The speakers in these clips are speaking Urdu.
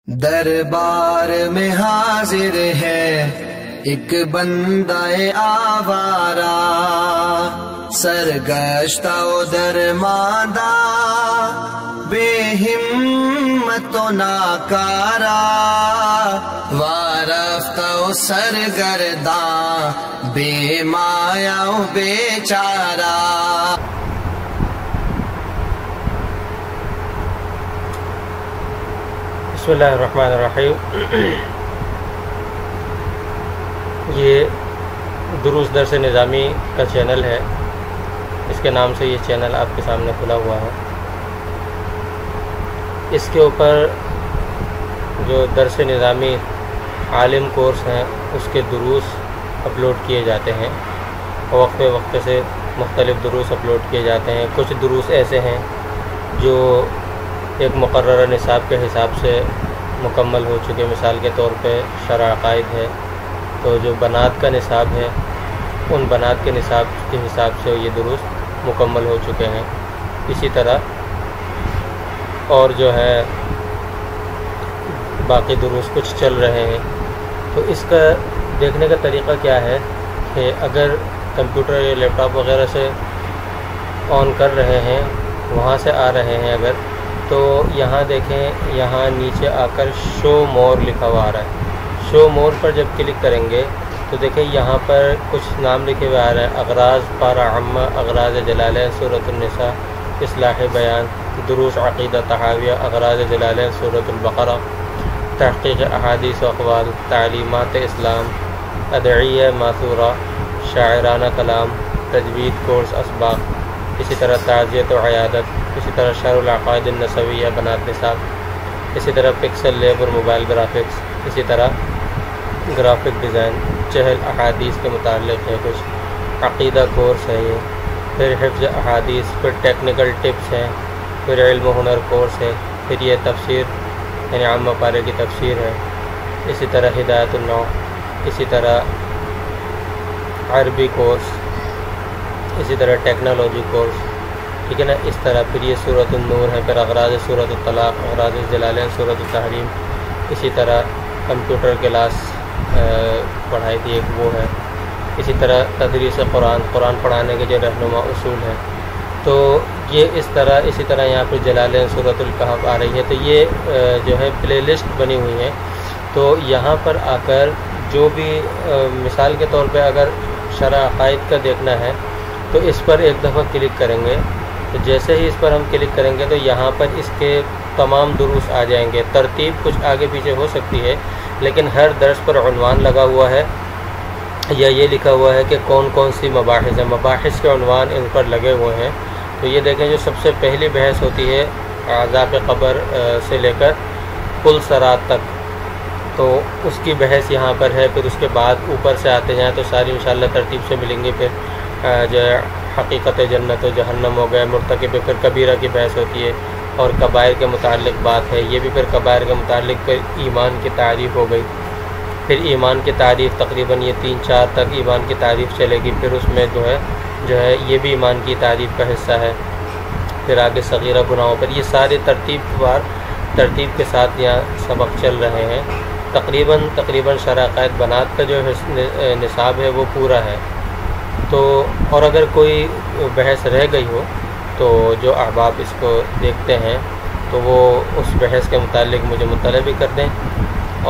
دربار میں حاضر ہے ایک بندہ آوارہ، سرگشتہ و درماندہ، بے ہمت و ناکارہ، وارفتہ و سرگرداں، بے مایا و بے چارہ۔ بسم اللہ الرحمن الرحیم۔ یہ دروس درس نظامی کا چینل ہے، اس کے نام سے یہ چینل آپ کے سامنے کھلا ہوا ہے۔ اس کے اوپر جو درس نظامی عالم کورس ہیں اس کے دروس اپلوڈ کیے جاتے ہیں، وقفے وقفے سے مختلف دروس اپلوڈ کیے جاتے ہیں۔ کچھ دروس ایسے ہیں جو ایک مقررہ نصاب کے حساب سے مکمل ہو چکے، مثال کے طور پہ شرح عقائد ہے، تو جو بنات کا نصاب ہے ان بنات کے نصاب کے حساب سے یہ دروس مکمل ہو چکے ہیں۔ اسی طرح اور جو ہے باقی دروس کچھ چل رہے ہیں۔ تو اس کا دیکھنے کا طریقہ کیا ہے کہ اگر کمپیوٹر یا لیپ ٹاپ وغیرہ سے آن کر رہے ہیں، وہاں سے آ رہے ہیں اگر، تو یہاں دیکھیں، یہاں نیچے آ کر شو مور لکھا ہوا آ رہا ہے۔ شو مور پر جب کلک کریں گے تو دیکھیں یہاں پر کچھ نام لکھے ہوئے آ رہے ہیں: اغراض پارہ عامہ، اغراض جلالین سورۃ النساء، اصلاح بیان، دروس عقیدہ تحاویہ، اغراض جلالین سورۃ البقرہ، تحقیق احادیث و اقوال، تعلیمات اسلام، ادعیہ ماثورہ، شاعرانہ کلام، تجوید کورس اسباق، اسی طرح تعزیت و عیادت، اسی طرح شرح العقائد النسویہ بنات نصاب، اسی طرح پکسل لیب اور موبائل گرافکس، اسی طرح گرافک ڈیزائن، چہل احادیث کے متعلق ہے، کچھ عقیدہ کورس ہے یہ، پھر حفظ احادیث، پھر ٹیکنیکل ٹپس ہیں، پھر علم و ہنر کورس ہے، پھر یہ تفسیر یعنی عامہ پارے کی تفسیر ہے، اسی طرح ہدایت النوع، اسی طرح عربی کورس، اسی طرح ٹیکنالوجی کورس، ٹھیک ہے نا۔ اس طرح پھر یہ سورۃ النور ہے، پھر اغراض سورۃ الطلاق، اغراض جلالین سورۃ التحریم، اسی طرح کمپیوٹر کلاس پڑھائی تھی ایک وہ ہے، اسی طرح تدریس قرآن پڑھانے کے جو رہنما اصول ہیں۔ تو یہ اس طرح، اسی طرح یہاں پہ جلالین سورۃ الکہف آ رہی ہے۔ تو یہ جو ہے پلے لسٹ بنی ہوئی ہے، تو یہاں پر آ کر جو بھی مثال کے طور پہ اگر شرح عقائد کا دیکھنا ہے تو اس پر ایک دفعہ کلک کریں گے، تو جیسے ہی اس پر ہم کلک کریں گے تو یہاں پر اس کے تمام دروس آ جائیں گے۔ ترتیب کچھ آگے پیچھے ہو سکتی ہے، لیکن ہر درس پر عنوان لگا ہوا ہے یا یہ لکھا ہوا ہے کہ کون کون سی مباحث ہیں، مباحث کے عنوان ان پر لگے ہوئے ہیں۔ تو یہ دیکھیں، جو سب سے پہلی بحث ہوتی ہے عذاب قبر سے لے کر کل صراط تک، تو اس کی بحث یہاں پر ہے۔ پھر اس کے بعد اوپر سے آتے جائیں تو ساری انشاءاللہ ترتیب سے ملیں گے۔ پھر جو ہے حقیقت جنت و جہنم ہو گئے، مرتکب پھر کبیرہ کی بحث ہوتی ہے، اور کبائر کے متعلق بات ہے، یہ بھی پھر کبائر کے متعلق پھر ایمان کی تعریف ہو گئی۔ پھر ایمان کی تعریف تقریباً یہ 3-4 تک ایمان کی تعریف چلے گی۔ پھر اس میں جو ہے یہ بھی ایمان کی تعریف کا حصہ ہے۔ پھر آگے صغیرہ گناہوں پر، یہ سارے ترتیب کے ساتھ یہاں سبق چل رہے ہیں۔ تقریباً شرح عقائد بنات کا جو نصاب ہے وہ پورا ہے۔ تو اور اگر کوئی بحث رہ گئی ہو تو جو احباب اس کو دیکھتے ہیں تو وہ اس بحث کے متعلق مجھے مطلع بھی کر دیں،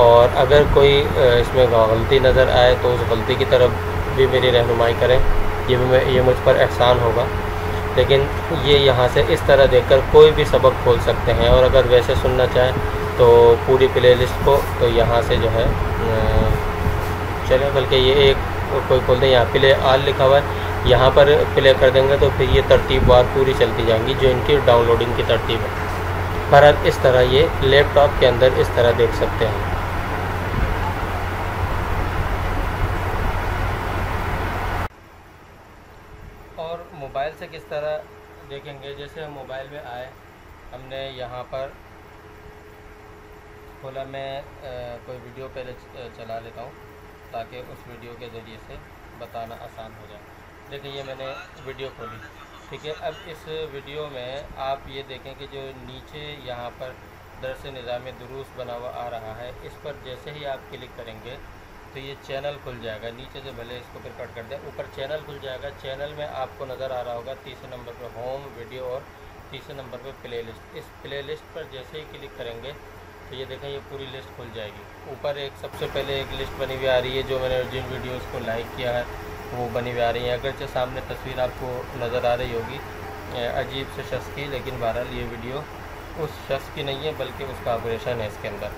اور اگر کوئی اس میں غلطی نظر آئے تو اس غلطی کی طرف بھی میری رہنمائی کریں، یہ مجھ پر احسان ہوگا۔ لیکن یہ یہاں سے اس طرح دیکھ کر کوئی بھی سبق کھول سکتے ہیں، اور اگر ویسے سننا چاہیں تو پوری پلے لسٹ کو تو یہاں سے جو ہے چلیں، بلکہ یہ ایک کوئی کھول دیں، یہاں پلے آل لکھا ہوا ہے، یہاں پر پلے کر دیں گے تو پھر یہ ترتیب وار پوری چلتی جائیں گی جو ان کی ڈاؤن لوڈنگ کی ترتیب ہے۔ بہرحال اس طرح یہ لیپ ٹاپ کے اندر اس طرح دیکھ سکتے ہیں۔ اور موبائل سے کس طرح دیکھیں گے، جیسے ہم موبائل میں آئے، ہم نے یہاں پر کھولا، میں کوئی ویڈیو پہلے چلا لیتا ہوں تاکہ اس ویڈیو کے ذریعے سے بتانا آسان ہو جائے۔ دیکھیں یہ میں نے ویڈیو کھولی، ٹھیک ہے۔ اب اس ویڈیو میں آپ یہ دیکھیں کہ جو نیچے یہاں پر درس نظام دروس بنا ہوا آ رہا ہے، اس پر جیسے ہی آپ کلک کریں گے تو یہ چینل کھل جائے گا. نیچے سے بھلے اس کو پھر کٹ کر دیں، اوپر چینل کھل جائے گا. چینل میں آپ کو نظر آ رہا ہوگا تیسرے نمبر پہ ہوم ویڈیو اور تیسرے نمبر پہ پلے لسٹ. اس پلے لسٹ پر جیسے ہی کلک کریں گے تو یہ دیکھیں یہ پوری لسٹ کھل جائے گی. اوپر ایک سب سے پہلے ایک لسٹ بنی ہوئی آ رہی ہے جو میں نے جن ویڈیوز کو لائک کیا ہے وہ بنی ہوئی آ رہی ہیں. اگرچہ سامنے تصویر آپ کو نظر آ رہی ہوگی عجیب سے شخص کی، لیکن بہرحال یہ ویڈیو اس شخص کی نہیں ہے بلکہ اس کا آپریشن ہے اس کے اندر.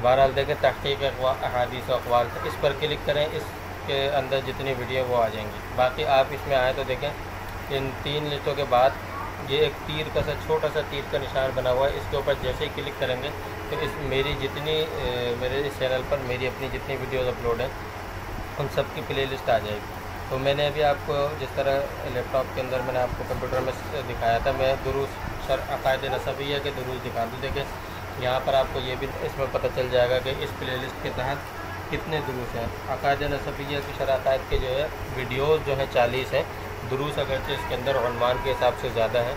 بہرحال دیکھیں تحقیق احادیث و اقوال، اس پر کلک کریں، اس کے اندر جتنی ویڈیو وہ آ جائیں گی. باقی آپ اس میں آئیں تو دیکھیں ان 3 لسٹوں کے بعد یہ ایک تیر کا سا چھوٹا سا تیر کا نشان بنا ہوا ہے. اس کے اوپر جیسے ہی کلک کریں گے تو میری جتنی میرے اس چینل پر میری اپنی جتنی ویڈیوز اپلوڈ ہیں ان سب کی پلے لسٹ آ جائے گی. تو میں نے ابھی آپ کو جس طرح لیپ ٹاپ کے اندر میں نے آپ کو کمپیوٹر میں دکھایا تھا، میں دروس عقائد نسبیہ کے دروس دکھا دوں. دیکھیں یہاں پر آپ کو یہ بھی اس میں پتہ چل جائے گا کہ اس پلے لسٹ کے تحت کتنے دروس ہیں. عقائد نسبیہ کی شرح عقائد کے جو ہے ویڈیوز جو ہیں 40 ہیں. دروس اگرچہ اس کے اندر عنوان کے حساب سے زیادہ ہیں،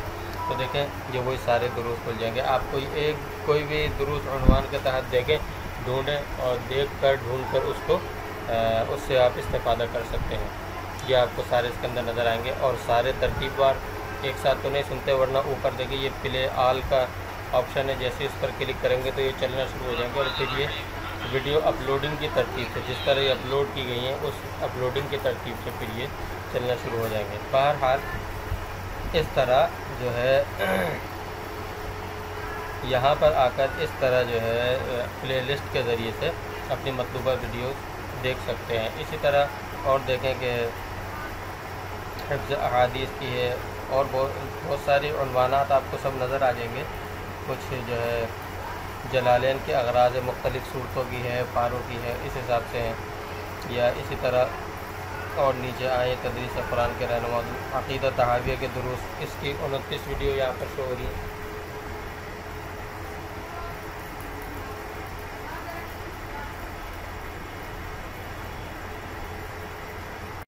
تو دیکھیں یہ وہی سارے دروس کھل جائیں گے. آپ کوئی بھی دروس عنوان کے تحت دیکھیں، ڈھونڈیں اور دیکھ کر ڈھونڈ کر اس سے آپ استفادہ کر سکتے ہیں. یہ آپ کو سارے اس کے اندر نظر آئیں گے اور سارے ترتیب وار ایک ساتھ تو نہیں سنتے، ورنہ اوپر دیکھیں یہ پلے آل کا آپشن ہے. جیسے اس پر کلک کریں گے تو یہ چلنا شروع ہو جائیں گے اور پھر یہ ویڈیو اپلوڈنگ کی ترتیب سے جس طرح یہ اپلوڈ کی گئی ہیں اس اپلوڈنگ کی ترتیب سے پھر یہ چلنا شروع ہو جائیں گے. بہرحال اس طرح جو ہے یہاں پر آ کر اس طرح جو ہے پلے لسٹ کے ذریعے سے اپنی مطلوبہ ویڈیوز دیکھ سکتے ہیں. اسی طرح اور دیکھیں کہ حفظ احادیث کی ہے اور بہت ساری عنوانات آپ کو سب نظر آ جائیں گے. کچھ جو ہے جلالین کے اغراض مختلف صورتوں کی ہے، پاروں کی ہے، اس حساب سے ہیں. یا اسی طرح اور نیچے آئے تدریس قرآن کے رہنما عقیدہ تحاویہ کے دروس، اس کی 29 ویڈیو یہاں پر شو ہو رہی ہے.